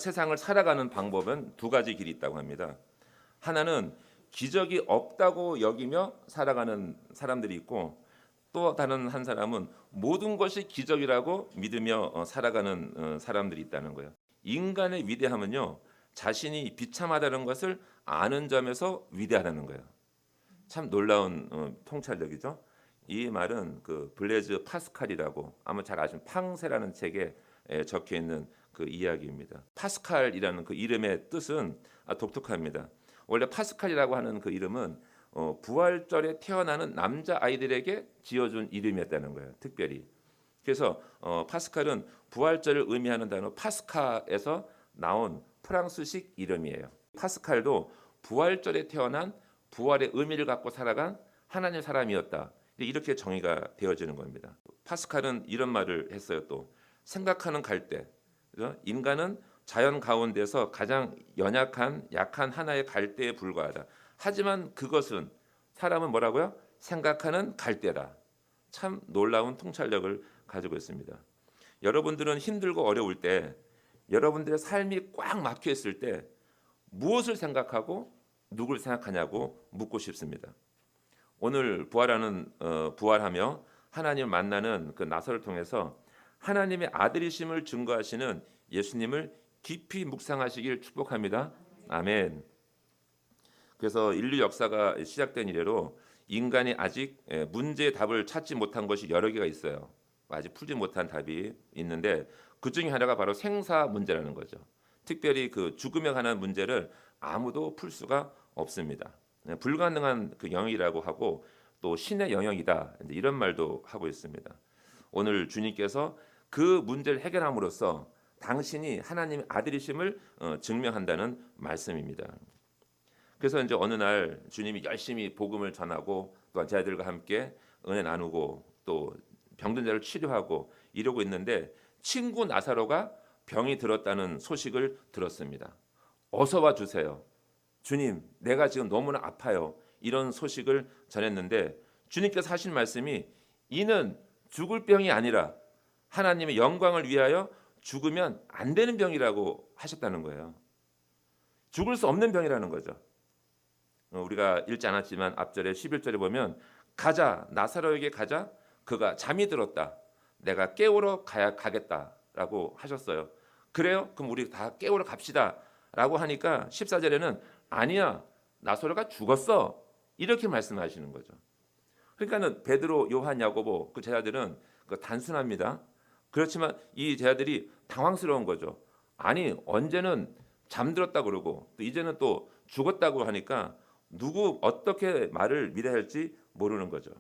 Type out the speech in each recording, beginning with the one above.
세상을 살아가는 방법은 두 가지 길이 있다고 합니다. 하나는 기적이 없다고 여기며 살아가는 사람들이 있고, 또 다른 한 사람은 모든 것이 기적이라고 믿으며 살아가는 사람들이 있다는 거예요. 인간의 위대함은요, 자신이 비참하다는 것을 아는 점에서 위대하다는 거예요. 참 놀라운 통찰력이죠. 이 말은 그 블레즈 파스칼이라고 아마 잘 아시는 팡세라는 책에 적혀 있는 그 이야기입니다. 파스칼이라는 그 이름의 뜻은 독특합니다. 원래 파스칼이라고 하는 그 이름은 부활절에 태어나는 남자 아이들에게 지어준 이름이었다는 거예요. 특별히. 그래서 파스칼은 부활절을 의미하는 단어 파스카에서 나온 프랑스식 이름이에요. 파스칼도 부활절에 태어난 부활의 의미를 갖고 살아간 하나님의 사람이었다. 이렇게 정의가 되어지는 겁니다. 파스칼은 이런 말을 했어요. 또 생각하는 갈대. 인간은 자연 가운데서 가장 연약한 약한 하나의 갈대에 불과하다. 하지만 그것은 사람은 뭐라고요? 생각하는 갈대다. 참 놀라운 통찰력을 가지고 있습니다. 여러분들은 힘들고 어려울 때, 여러분들의 삶이 꽉 막혀 있을 때 무엇을 생각하고 누굴 생각하냐고 묻고 싶습니다. 오늘 부활하며 하나님을 만나는 그 나사를 통해서 하나님의 아들이심을 증거하시는 예수님을 깊이 묵상하시길 축복합니다. 아멘. 그래서 인류 역사가 시작된 이래로 인간이 아직 문제의 답을 찾지 못한 것이 여러 개가 있어요. 아직 풀지 못한 답이 있는데 그 중에 하나가 바로 생사 문제라는 거죠. 특별히 그 죽음에 관한 문제를 아무도 풀 수가 없습니다. 불가능한 그 영역이라고 하고 또 신의 영역이다 이런 말도 하고 있습니다. 오늘 주님께서 그 문제를 해결함으로써 당신이 하나님의 아들이심을 증명한다는 말씀입니다. 그래서 이제 어느 날 주님이 열심히 복음을 전하고 또 제자들과 함께 은혜 나누고 또 병든 자를 치료하고 이러고 있는데 친구 나사로가 병이 들었다는 소식을 들었습니다. 어서 와 주세요. 주님, 내가 지금 너무나 아파요. 이런 소식을 전했는데 주님께서 하신 말씀이 이는 죽을 병이 아니라 하나님의 영광을 위하여 죽으면 안 되는 병이라고 하셨다는 거예요. 죽을 수 없는 병이라는 거죠. 우리가 읽지 않았지만 앞절에 11절에 보면 가자, 나사로에게 가자. 그가 잠이 들었다. 내가 깨우러 가겠다라고 하셨어요. 그래요? 그럼 우리 다 깨우러 갑시다. 라고 하니까 14절에는 아니야, 나사로가 죽었어. 이렇게 말씀하시는 거죠. 그러니까는 베드로, 요한, 야고보 그 제자들은 단순합니다. 그렇지만 이 제자들이 당황스러운 거죠. 아니 언제는 잠들었다 그러고 또 이제는 또 죽었다고 하니까 누구 어떻게 말을 믿어야 할지 모르는 거죠.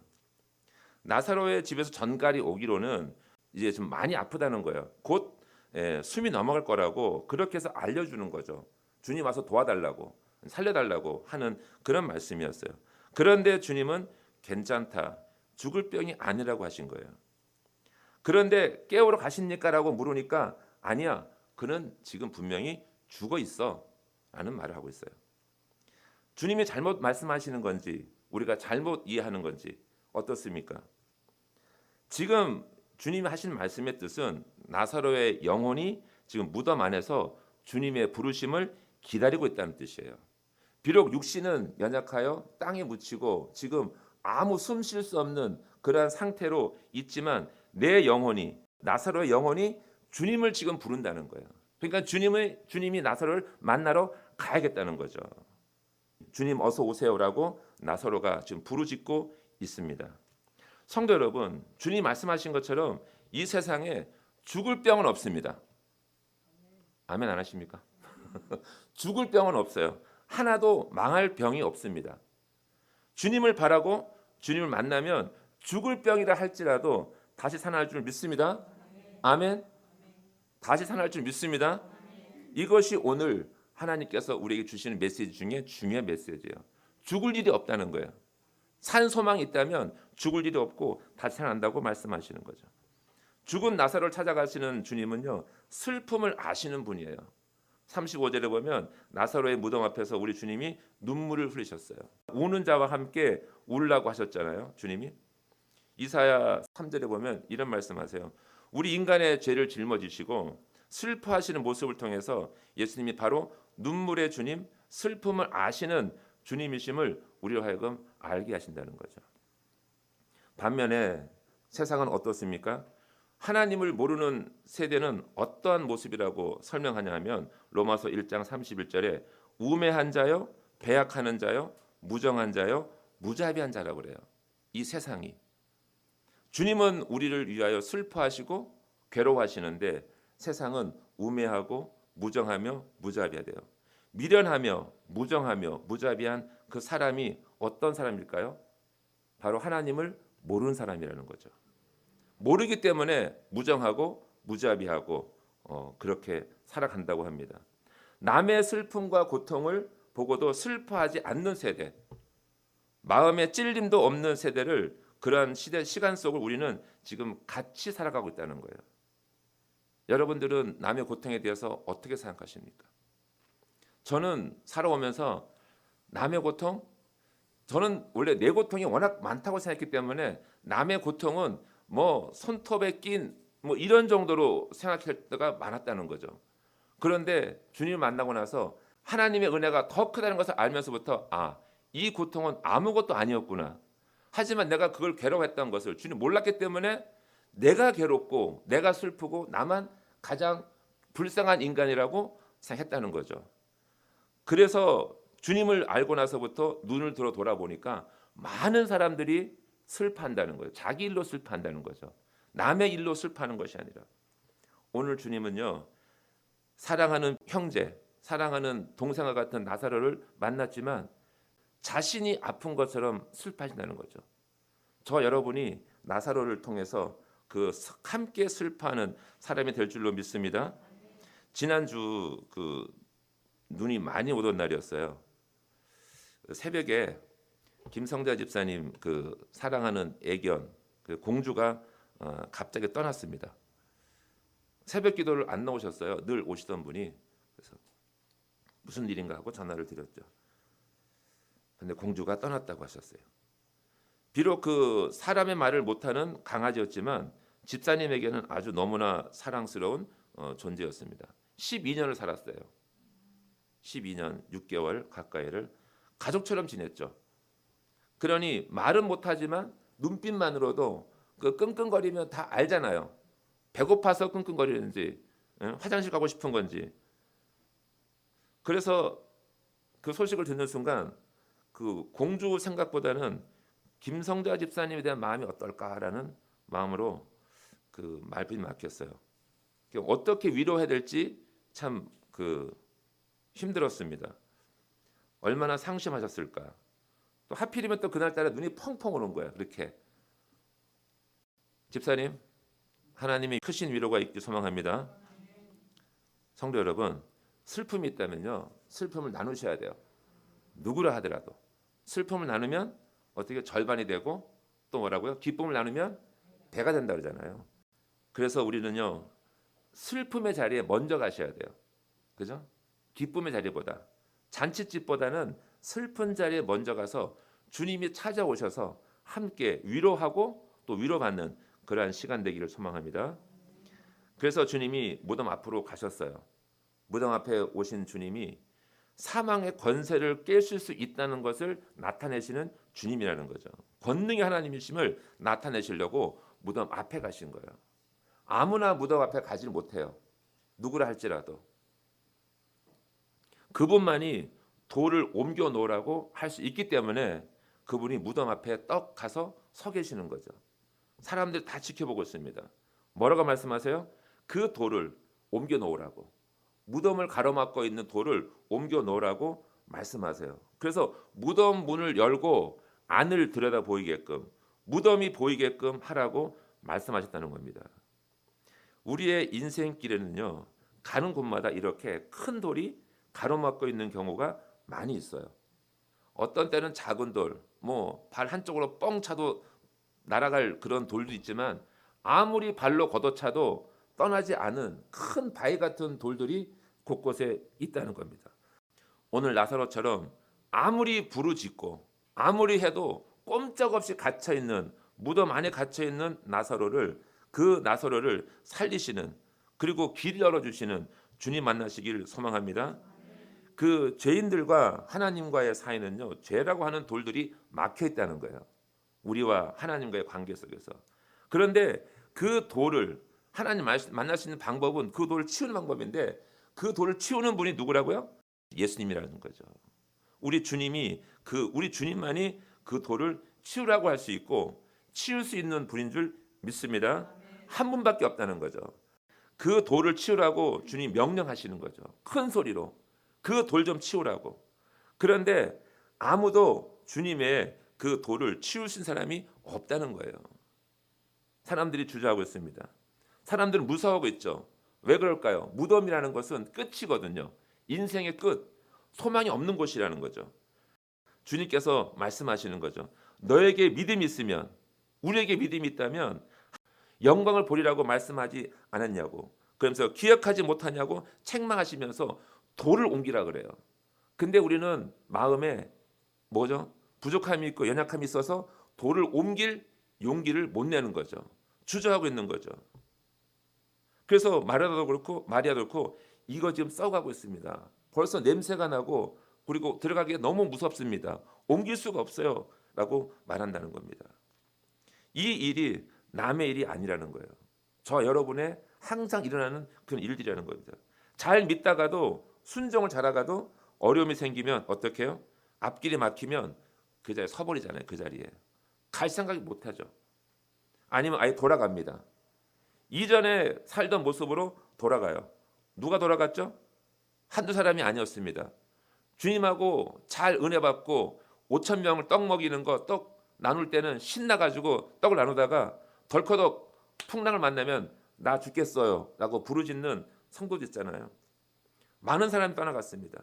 나사로의 집에서 전갈이 오기로는 이제 좀 많이 아프다는 거예요. 곧 숨이 넘어갈 거라고 그렇게 해서 알려주는 거죠. 주님 와서 도와달라고 살려달라고 하는 그런 말씀이었어요. 그런데 주님은 괜찮다. 죽을 병이 아니라고 하신 거예요. 그런데 깨우러 가십니까? 라고 물으니까 아니야. 그는 지금 분명히 죽어 있어. 라는 말을 하고 있어요. 주님이 잘못 말씀하시는 건지 우리가 잘못 이해하는 건지 어떻습니까? 지금 주님이 하신 말씀의 뜻은 나사로의 영혼이 지금 무덤 안에서 주님의 부르심을 기다리고 있다는 뜻이에요. 비록 육신은 연약하여 땅에 묻히고 지금 아무 숨 쉴 수 없는 그러한 상태로 있지만 내 영혼이 나사로의 영혼이 주님을 지금 부른다는 거예요. 그러니까 주님이 나사로를 만나러 가야겠다는 거죠. 주님 어서 오세요라고 나사로가 지금 부르짖고 있습니다. 성도 여러분, 주님 말씀하신 것처럼 이 세상에 죽을 병은 없습니다. 아멘 안 하십니까? 죽을 병은 없어요. 하나도 망할 병이 없습니다. 주님을 바라고 주님을 만나면 죽을 병이라 할지라도 다시 살아날 줄 믿습니다. 아멘. 다시 살아날 줄 믿습니다. 이것이 오늘 하나님께서 우리에게 주시는 메시지 중에 중요한 메시지예요. 죽을 일이 없다는 거예요. 산 소망이 있다면 죽을 일이 없고 다시 살아난다고 말씀하시는 거죠. 죽은 나사로를 찾아가시는 주님은요, 슬픔을 아시는 분이에요. 35절에 보면 나사로의 무덤 앞에서 우리 주님이 눈물을 흘리셨어요. 우는 자와 함께 울라고 하셨잖아요. 주님이. 이사야 3절에 보면 이런 말씀하세요. 우리 인간의 죄를 짊어지시고 슬퍼하시는 모습을 통해서 예수님이 바로 눈물의 주님, 슬픔을 아시는 주님이심을 우리로 하여금 알게 하신다는 거죠. 반면에 세상은 어떻습니까? 하나님을 모르는 세대는 어떠한 모습이라고 설명하냐 하면 로마서 1장 31절에 우매한 자요, 배약하는 자요, 무정한 자요, 무자비한 자라고 그래요. 이 세상이. 주님은 우리를 위하여 슬퍼하시고 괴로워하시는데 세상은 우매하고 무정하며 무자비하대요. 미련하며 무정하며 무자비한 그 사람이 어떤 사람일까요? 바로 하나님을 모르는 사람이라는 거죠. 모르기 때문에 무정하고 무자비하고 그렇게 살아간다고 합니다. 남의 슬픔과 고통을 보고도 슬퍼하지 않는 세대, 마음에 찔림도 없는 세대를 그러한 시간 속을 우리는 지금 같이 살아가고 있다는 거예요. 여러분들은 남의 고통에 대해서 어떻게 생각하십니까? 저는 살아오면서 남의 고통, 저는 원래 내 고통이 워낙 많다고 생각했기 때문에 남의 고통은 뭐 손톱에 낀 뭐 이런 정도로 생각할 때가 많았다는 거죠. 그런데 주님을 만나고 나서 하나님의 은혜가 더 크다는 것을 알면서부터 이 고통은 아무것도 아니었구나. 하지만 내가 그걸 괴로워했던 것을 주님 몰랐기 때문에 내가 괴롭고 내가 슬프고 나만 가장 불쌍한 인간이라고 생각했다는 거죠. 그래서 주님을 알고 나서부터 눈을 들어 돌아보니까 많은 사람들이 슬퍼한다는 거예요. 자기 일로 슬퍼한다는 거죠. 남의 일로 슬퍼하는 것이 아니라. 오늘 주님은요, 사랑하는 형제, 사랑하는 동생과 같은 나사로를 만났지만 자신이 아픈 것처럼 슬퍼하신다는 거죠. 저 여러분이 나사로를 통해서 그 함께 슬퍼하는 사람이 될 줄로 믿습니다. 지난주 그 눈이 많이 오던 날이었어요. 새벽에 김성자 집사님 그 사랑하는 애견 그 공주가 갑자기 떠났습니다. 새벽 기도를 안 나오셨어요. 늘 오시던 분이. 그래서 무슨 일인가 하고 전화를 드렸죠. 근데 공주가 떠났다고 하셨어요. 비록 그 사람의 말을 못하는 강아지였지만 집사님에게는 아주 너무나 사랑스러운 존재였습니다. 12년을 살았어요. 12년 6개월 가까이를 가족처럼 지냈죠. 그러니 말은 못하지만 눈빛만으로도 그 끙끙거리면 다 알잖아요. 배고파서 끙끙거리는지 화장실 가고 싶은 건지. 그래서 그 소식을 듣는 순간 그 공주 생각보다는 김성자 집사님에 대한 마음이 어떨까라는 마음으로 그 말씀이 맡겼어요. 어떻게 위로해야 될지 참 그 힘들었습니다. 얼마나 상심하셨을까. 또 하필이면 또 그날따라 눈이 펑펑 오는 거야. 그렇게. 집사님, 하나님이 크신 위로가 있길 소망합니다. 성도 여러분, 슬픔이 있다면요, 슬픔을 나누셔야 돼요. 누구라 하더라도 슬픔을 나누면 어떻게 절반이 되고 또 뭐라고요? 기쁨을 나누면 배가 된다 그러잖아요. 그래서 우리는요, 슬픔의 자리에 먼저 가셔야 돼요. 그죠? 기쁨의 자리보다, 잔치집보다는 슬픈 자리에 먼저 가서 주님이 찾아오셔서 함께 위로하고 또 위로받는 그러한 시간 되기를 소망합니다. 그래서 주님이 무덤 앞으로 가셨어요. 무덤 앞에 오신 주님이 사망의 권세를 깨실 수 있다는 것을 나타내시는 주님이라는 거죠. 권능의 하나님이심을 나타내시려고 무덤 앞에 가신 거예요. 아무나 무덤 앞에 가지를 못해요. 누구라 할지라도. 그분만이 돌을 옮겨 놓으라고 할 수 있기 때문에 그분이 무덤 앞에 떡 가서 서 계시는 거죠. 사람들 다 지켜보고 있습니다. 뭐라고 말씀하세요? 그 돌을 옮겨 놓으라고. 무덤을 가로막고 있는 돌을 옮겨 놓으라고 말씀하세요. 그래서 무덤 문을 열고 안을 들여다 보이게끔, 무덤이 보이게끔 하라고 말씀하셨다는 겁니다. 우리의 인생길에는요, 가는 곳마다 이렇게 큰 돌이 가로막고 있는 경우가 많이 있어요. 어떤 때는 작은 돌, 뭐 발 한쪽으로 뻥 차도 날아갈 그런 돌도 있지만 아무리 발로 걷어차도 떠나지 않은 큰 바위 같은 돌들이 곳곳에 있다는 겁니다. 오늘 나사로처럼 아무리 부르짖고 아무리 해도 꼼짝없이 갇혀있는 무덤 안에 갇혀있는 나사로를 그 나사로를 살리시는 그리고 길 열어주시는 주님 만나시길 소망합니다. 그 죄인들과 하나님과의 사이는요, 죄라고 하는 돌들이 막혀 있다는 거예요. 우리와 하나님과의 관계 속에서. 그런데 그 돌을 하나님 만날 수 있는 방법은 그 돌을 치우는 방법인데, 그 돌을 치우는 분이 누구라고요? 예수님이라는 거죠. 우리 주님만이 그 돌을 치우라고 할 수 있고 치울 수 있는 분인 줄 믿습니다. 한 분밖에 없다는 거죠. 그 돌을 치우라고 주님 명령하시는 거죠. 큰 소리로 그 돌 좀 치우라고. 그런데 아무도 주님의 그 돌을 치우신 사람이 없다는 거예요. 사람들이 주저하고 있습니다. 사람들은 무서워하고 있죠. 왜 그럴까요? 무덤이라는 것은 끝이거든요. 인생의 끝, 소망이 없는 곳이라는 거죠. 주님께서 말씀하시는 거죠. 너에게 믿음이 있으면, 우리에게 믿음이 있다면 영광을 보리라고 말씀하지 않았냐고. 그러면서 기억하지 못하냐고 책망하시면서 돌을 옮기라 그래요. 근데 우리는 마음에 뭐죠? 부족함이 있고 연약함이 있어서 돌을 옮길 용기를 못 내는 거죠. 주저하고 있는 거죠. 그래서 마리아도 그렇고 이거 지금 썩어가고 있습니다. 벌써 냄새가 나고 그리고 들어가기가 너무 무섭습니다. 옮길 수가 없어요. 라고 말한다는 겁니다. 이 일이 남의 일이 아니라는 거예요. 저 여러분의 항상 일어나는 그런 일들이라는 겁니다. 잘 믿다가도 순종을 잘하가도 어려움이 생기면 어떻게 해요? 앞길이 막히면 그 자리에 서버리잖아요. 그 자리에. 갈 생각이 못하죠. 아니면 아예 돌아갑니다. 이전에 살던 모습으로 돌아가요. 누가 돌아갔죠? 한두 사람이 아니었습니다. 주님하고 잘 은혜 받고 5천 명을 떡 먹이는 거, 떡 나눌 때는 신나가지고 떡을 나누다가 덜커덕 풍랑을 만나면 나 죽겠어요 라고 부르짖는 성도도 있잖아요. 많은 사람이 떠나갔습니다.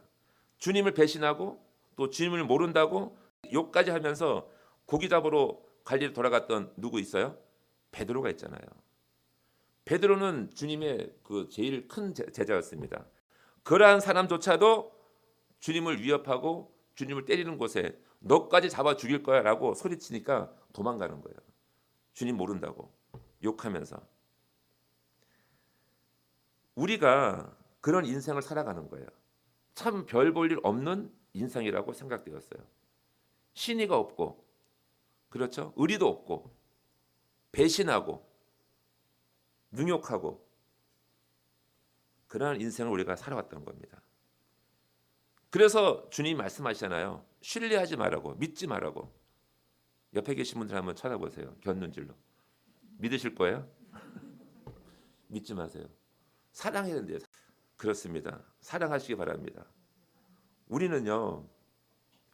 주님을 배신하고 또 주님을 모른다고 욕까지 하면서 고기 잡으러 갈리로 돌아갔던 누구 있어요? 베드로가 있잖아요. 베드로는 주님의 그 제일 큰 제자였습니다. 그러한 사람조차도 주님을 위협하고 주님을 때리는 곳에 너까지 잡아 죽일 거야 라고 소리치니까 도망가는 거예요. 주님 모른다고 욕하면서. 우리가 그런 인생을 살아가는 거예요. 참 별 볼 일 없는 인생이라고 생각되었어요. 신의가 없고, 그렇죠? 의리도 없고, 배신하고, 능욕하고, 그러한 인생을 우리가 살아왔던 겁니다. 그래서 주님이 말씀하시잖아요. 신뢰하지 말라고, 믿지 말라고. 옆에 계신 분들 한번 쳐다보세요. 곁눈질로. 믿으실 거예요? 믿지 마세요. 사랑해야 된대요. 그렇습니다. 사랑하시기 바랍니다. 우리는요,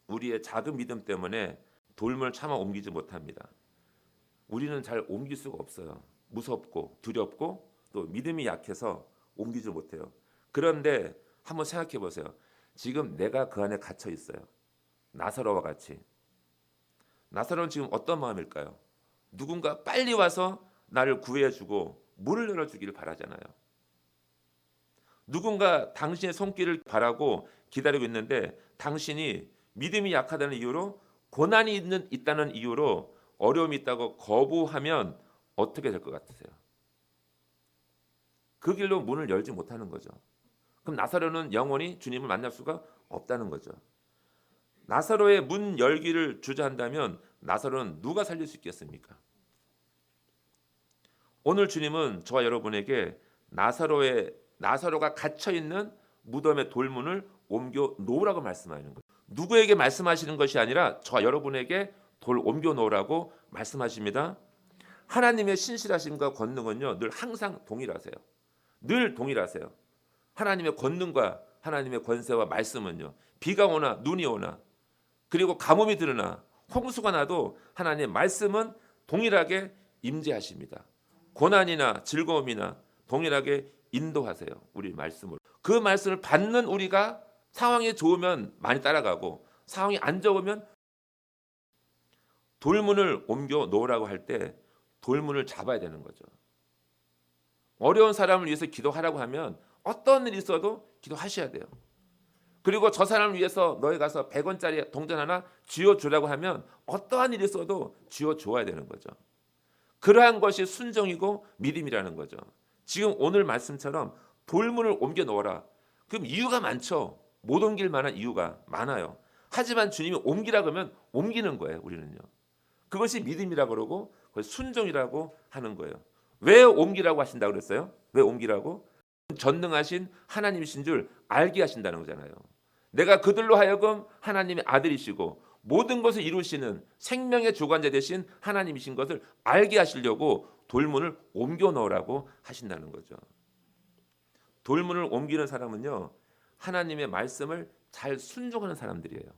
우리의 작은 믿음 때문에 돌문을 차마 옮기지 못합니다. 우리는 잘 옮길 수가 없어요. 무섭고 두렵고 또 믿음이 약해서 옮기지 못해요. 그런데 한번 생각해 보세요. 지금 내가 그 안에 갇혀 있어요. 나사로와 같이. 나사로는 지금 어떤 마음일까요? 누군가 빨리 와서 나를 구해주고 문을 열어주기를 바라잖아요. 누군가 당신의 손길을 바라고 기다리고 있는데 당신이 믿음이 약하다는 이유로 고난이 있다는 이유로 어려움이 있다고 거부하면 어떻게 될 것 같으세요? 그 길로 문을 열지 못하는 거죠. 그럼 나사로는 영원히 주님을 만날 수가 없다는 거죠. 나사로의 문 열기를 주저한다면 나사로는 누가 살릴 수 있겠습니까? 오늘 주님은 저와 여러분에게 나사로가 갇혀있는 무덤의 돌문을 옮겨 놓으라고 말씀하시는 거예요. 누구에게 말씀하시는 것이 아니라 저와 여러분에게 돌 옮겨 놓으라고 말씀하십니다. 하나님의 신실하심과 권능은요, 늘 항상 동일하세요. 늘 동일하세요. 하나님의 권능과 하나님의 권세와 말씀은요, 비가 오나 눈이 오나 그리고 가뭄이 들으나 홍수가 나도 하나님의 말씀은 동일하게 임재하십니다. 고난이나 즐거움이나 동일하게 인도하세요. 우리 말씀으로. 그 말씀을 받는 우리가 상황이 좋으면 많이 따라가고 상황이 안 좋으면 돌문을 옮겨 놓으라고 할 때 돌문을 잡아야 되는 거죠. 어려운 사람을 위해서 기도하라고 하면 어떤 일이 있어도 기도하셔야 돼요. 그리고 저 사람을 위해서 너희 가서 100원짜리 동전 하나 쥐어주라고 하면 어떠한 일이 있어도 쥐어줘야 되는 거죠. 그러한 것이 순종이고 믿음이라는 거죠. 지금 오늘 말씀처럼 돌문을 옮겨 놓아라. 그럼 이유가 많죠. 못 옮길 만한 이유가 많아요. 하지만 주님이 옮기라 그러면 옮기는 거예요. 우리는요. 그것이 믿음이라고 그러고 그것이 순종이라고 하는 거예요. 왜 옮기라고 하신다고 그랬어요? 왜 옮기라고? 전능하신 하나님이신 줄 알게 하신다는 거잖아요. 내가 그들로 하여금 하나님의 아들이시고 모든 것을 이루시는 생명의 주관자 되신 하나님이신 것을 알게 하시려고 돌문을 옮겨 놓으라고 하신다는 거죠. 돌문을 옮기는 사람은요, 하나님의 말씀을 잘 순종하는 사람들이에요.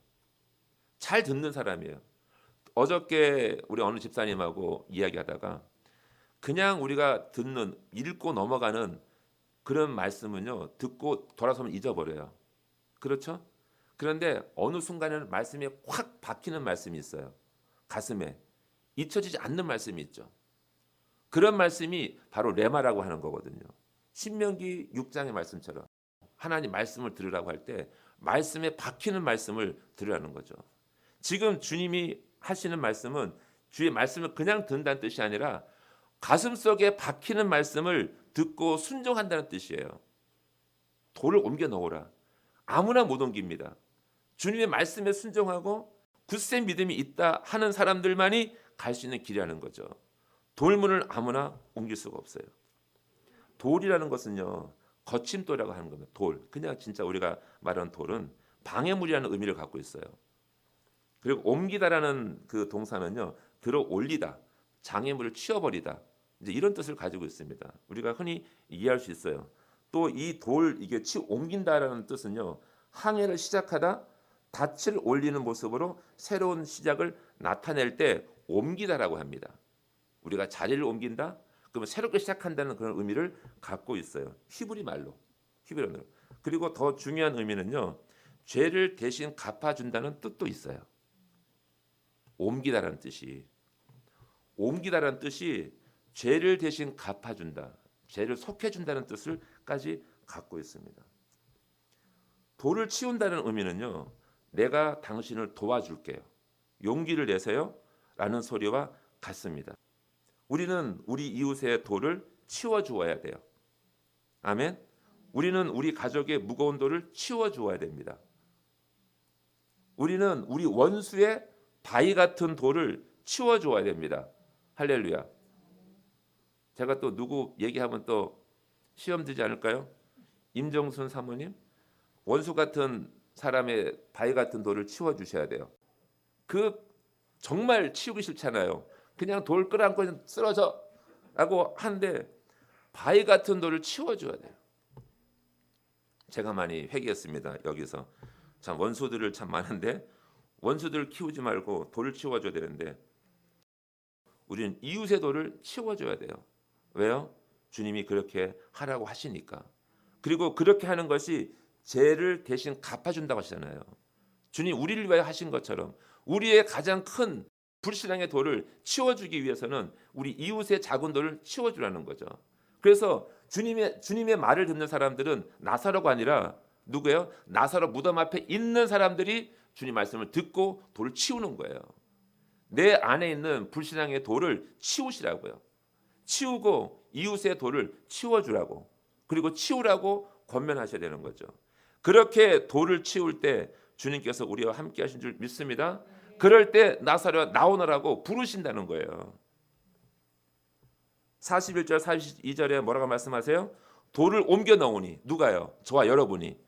잘 듣는 사람이에요. 어저께 우리 어느 집사님하고 이야기하다가 그냥 우리가 듣는, 읽고 넘어가는 그런 말씀은요, 듣고 돌아서면 잊어버려요. 그렇죠? 그런데 어느 순간에는 말씀이 확 박히는 말씀이 있어요. 가슴에 잊혀지지 않는 말씀이 있죠. 그런 말씀이 바로 레마라고 하는 거거든요. 신명기 6장의 말씀처럼 하나님 말씀을 들으라고 할 때 말씀에 박히는 말씀을 들으라는 거죠. 지금 주님이 하시는 말씀은 주의 말씀을 그냥 듣는다는 뜻이 아니라 가슴속에 박히는 말씀을 듣고 순종한다는 뜻이에요. 돌을 옮겨 놓으라. 아무나 못 옮깁니다. 주님의 말씀에 순종하고 굳세 믿음이 있다 하는 사람들만이 갈 수 있는 길이라는 거죠. 돌문을 아무나 옮길 수가 없어요. 돌이라는 것은요, 거침돌이라고 하는 겁니다. 돌. 그냥 진짜 우리가 말하는 돌은 방해물이라는 의미를 갖고 있어요. 그리고 옮기다라는 그 동사는요, 들어 올리다, 장애물을 치워버리다, 이제 이런 뜻을 가지고 있습니다. 우리가 흔히 이해할 수 있어요. 또 이 돌, 이게 옮긴다라는 뜻은요, 항해를 시작하다 닻을 올리는 모습으로 새로운 시작을 나타낼 때 옮기다라고 합니다. 우리가 자리를 옮긴다, 그러면 새롭게 시작한다는 그런 의미를 갖고 있어요. 히브리 말로. 그리고 더 중요한 의미는요, 죄를 대신 갚아준다는 뜻도 있어요. 옮기다라는 뜻이. 옮기다라는 뜻이 죄를 대신 갚아준다, 죄를 속해준다는 뜻을까지 갖고 있습니다. 돌을 치운다는 의미는요, 내가 당신을 도와줄게요, 용기를 내세요 라는 소리와 같습니다. 우리는 우리 이웃의 돌을 치워주어야 돼요. 아멘. 우리는 우리 가족의 무거운 돌을 치워주어야 됩니다. 우리는 우리 원수의 바위 같은 돌을 치워주어야 됩니다. 할렐루야. 제가 또 누구 얘기하면 또 시험 들지 않을까요? 임정순 사모님, 원수 같은 사람의 바위 같은 돌을 치워주셔야 돼요. 그 정말 치우기 싫잖아요. 그냥 돌 끌어안고 쓰러져 라고 하는데 바위 같은 돌을 치워줘야 돼요. 제가 많이 회개했습니다. 여기서 참 원수들을 참 많은데 원수들을 키우지 말고 돌을 치워줘야 되는데 우리는 이웃의 돌을 치워줘야 돼요. 왜요? 주님이 그렇게 하라고 하시니까. 그리고 그렇게 하는 것이 죄를 대신 갚아준다고 하시잖아요. 주님 우리를 위하여 하신 것처럼 우리의 가장 큰 불신앙의 돌을 치워주기 위해서는 우리 이웃의 작은 돌을 치워주라는 거죠. 그래서 주님의 말을 듣는 사람들은 나사로가 아니라 누구예요? 나사로 무덤 앞에 있는 사람들이 주님 말씀을 듣고 돌을 치우는 거예요. 내 안에 있는 불신앙의 돌을 치우시라고요. 치우고 이웃의 돌을 치워주라고, 그리고 치우라고 권면하셔야 되는 거죠. 그렇게 돌을 치울 때 주님께서 우리와 함께 하신 줄 믿습니다. 그럴 때 나사로야 나오너라고 부르신다는 거예요. 41절 42절에 뭐라고 말씀하세요? 돌을 옮겨 넣으니, 누가요? 저와 여러분이.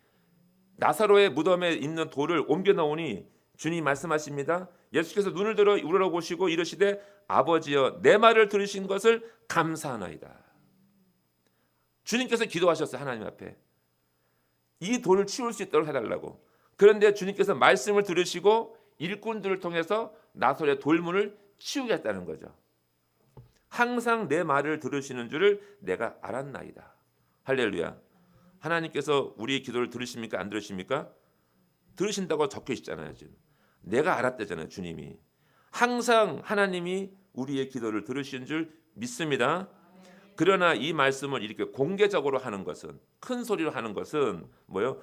나사로의 무덤에 있는 돌을 옮겨 넣으니 주님 말씀하십니다. 예수께서 눈을 들어 우러러보시고 이르시되 아버지여 내 말을 들으신 것을 감사하나이다. 주님께서 기도하셨어요. 하나님 앞에 이 돌을 치울 수 있도록 해달라고. 그런데 주님께서 말씀을 들으시고 일꾼들을 통해서 나사로의 돌문을 치우겠다는 거죠. 항상 내 말을 들으시는 줄을 내가 알았나이다. 할렐루야. 하나님께서 우리의 기도를 들으십니까? 안 들으십니까? 들으신다고 적혀 있잖아요. 지금 내가 알았대잖아요. 주님이 항상 하나님이 우리의 기도를 들으신 줄 믿습니다. 그러나 이 말씀을 이렇게 공개적으로 하는 것은, 큰 소리로 하는 것은 뭐요?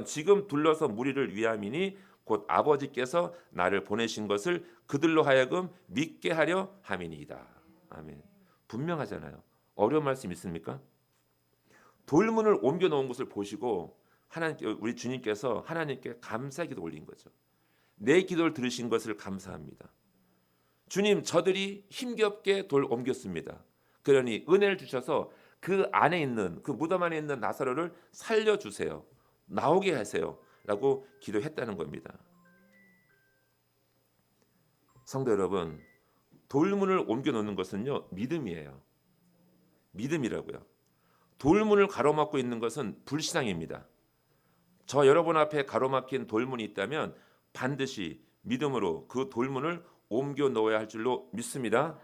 지금 둘러서 무리를 위함이니 곧 아버지께서 나를 보내신 것을 그들로 하여금 믿게 하려 함이니이다. 아멘. 분명하잖아요. 어려운 말씀 있습니까? 돌문을 옮겨 놓은 것을 보시고 하나님께, 우리 주님께서 하나님께 감사기도 올린 거죠. 내 기도를 들으신 것을 감사합니다. 주님, 저들이 힘겹게 돌 옮겼습니다. 그러니 은혜를 주셔서 그 안에 있는, 그 무덤 안에 있는 나사로를 살려주세요. 나오게 하세요. 라고 기도했다는 겁니다. 성도 여러분, 돌문을 옮겨 놓는 것은요, 믿음이에요. 믿음이라고요. 돌문을 가로막고 있는 것은 불신앙입니다. 저 여러분 앞에 가로막힌 돌문이 있다면 반드시 믿음으로 그 돌문을 옮겨 놓아야 할 줄로 믿습니다.